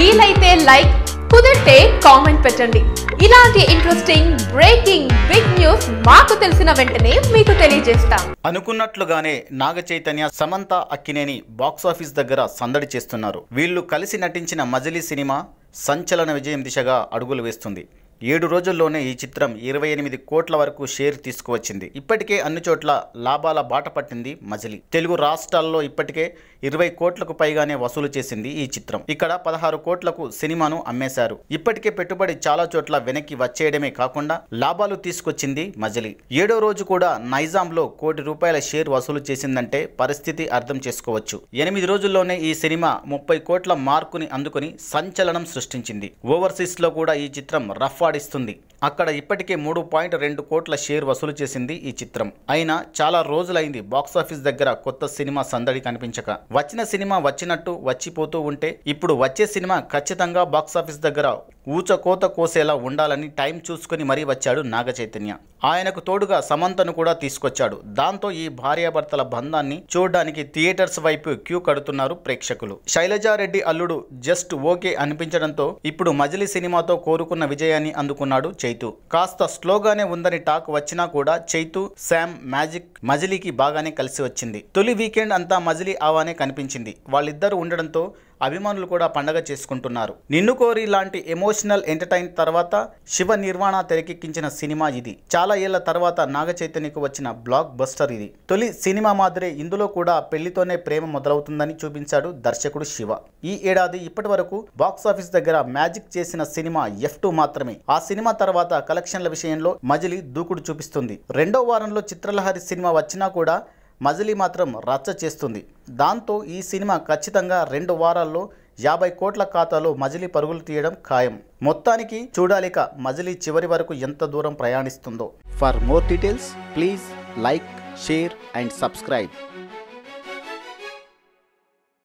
వీలైతే లైక్, కుదిరితే కామెంట్ పెట్టండి. ఇలాంటి ఇంట్రెస్టింగ్ బ్రేకింగ్ బిగ్ న్యూస్ మాకు తెలిసిన వెంటనే మీకు తెలియజేస్తాం. అనుకున్నట్లుగానే నాగ చైతన్య, సమంత అక్కినేని బాక్సాఫీస్ దగ్గర సందడి చేస్తున్నారు. వీళ్ళు కలిసి నటించిన మజిలీ సినిమా సంచలన విజయం దిశగా అడుగులు వేస్తుంది. 7 రోజుల్లోనే ఈ చిత్రం 28 కోట్ల వరకు షేర్ తీసుకువచ్చింది. ఇప్పటికే అన్ని చోట్ల లాభాల బాట పట్టింది మజిలీ. తెలుగు రాష్ట్రాల్లో ఇప్పటికే 20 కోట్లకు పైగానే వసూలు చేసింది ఈ చిత్రం. ఇక్కడ 16 కోట్లకు సినిమాను అమ్మేశారు. ఇప్పటికే పెట్టుబడి చాలా చోట్ల వెనక్కి వచ్చేయడమే కాకుండా లాభాలు తీసుకొచ్చింది మజిలీ. 7వ రోజు కూడా నైజాంలో ₹1 కోటి షేర్ వసూలు చేసిందంటే పరిస్థితి అర్థం చేసుకోవచ్చు. 8 రోజుల్లోనే ఈ సినిమా 30 కోట్ల మార్కుని అందుకుని సంచలనం సృష్టించింది. ఓవర్సీస్ లో కూడా ఈ చిత్రం రఫ్ ఆడిస్తుంది. అక్కడ ఇప్పటికే 3.2 కోట్ల షేర్ వసూలు చేసింది ఈ చిత్రం. అయినా చాలా రోజులైంది బాక్సాఫీస్ దగ్గర కొత్త సినిమా సందడి కనిపించక. వచ్చిన సినిమా వచ్చినట్టు వచ్చిపోతూ ఉంటే ఇప్పుడు వచ్చే సినిమా ఖచ్చితంగా బాక్సాఫీస్ దగ్గర ఊచకోత కోసేలా ఉండాలని టైం చూసుకుని మరీ వచ్చాడు నాగ చైతన్య. ఆయనకు తోడుగా సమంతను కూడా తీసుకొచ్చాడు. దాంతో ఈ భార్యాభర్తల బంధాన్ని చూడడానికి థియేటర్స్ వైపు క్యూ కడుతున్నారు ప్రేక్షకులు. శైలజారెడ్డి అల్లుడు జస్ట్ ఓకే అనిపించడంతో ఇప్పుడు మజిలీ సినిమాతో కోరుకున్న విజయాన్ని అందుకున్నాడు చైతు. కాస్త స్లోగానే ఉందని టాక్ వచ్చినా కూడా చైతు, శామ్ మ్యాజిక్ మజిలీకి బాగానే కలిసి వచ్చింది. తొలి వీకెండ్ అంతా మజిలీ ఆవానే కనిపించింది. వాళ్ళిద్దరూ ఉండడంతో అభిమానులు కూడా పండగ చేసుకుంటున్నారు. నిన్ను కోరి లాంటి ఎమోషనల్ ఎంటర్టైన్ తర్వాత శివ నిర్వాణ తెరకెక్కించిన సినిమా ఇది. చాలా ఏళ్ల తర్వాత నాగ చైతన్యకు వచ్చిన బ్లాక్ బస్టర్ ఇది. తొలి సినిమా మాదిరే ఇందులో కూడా పెళ్లితోనే ప్రేమ మొదలవుతుందని చూపించాడు దర్శకుడు శివ. ఈ ఏడాది ఇప్పటి వరకు బాక్సాఫీస్ దగ్గర మ్యాజిక్ చేసిన సినిమా F2 మాత్రమే. ఆ సినిమా తర్వాత కలెక్షన్ల విషయంలో మజిలీ దూకుడు చూపిస్తుంది. 2వ వారంలో చిత్రలహరి సినిమా వచ్చినా కూడా మజిలీ మాత్రం రచ్చ చేస్తుంది. దాంతో ఈ సినిమా ఖచ్చితంగా 2 వారాల్లో 50 కోట్ల ఖాతాలో మజిలీ పరుగులు తీయడం ఖాయం. మొత్తానికి చూడాలిక మజిలీ చివరి వరకు ఎంత దూరం ప్రయాణిస్తుందో. For more details please like, share and subscribe.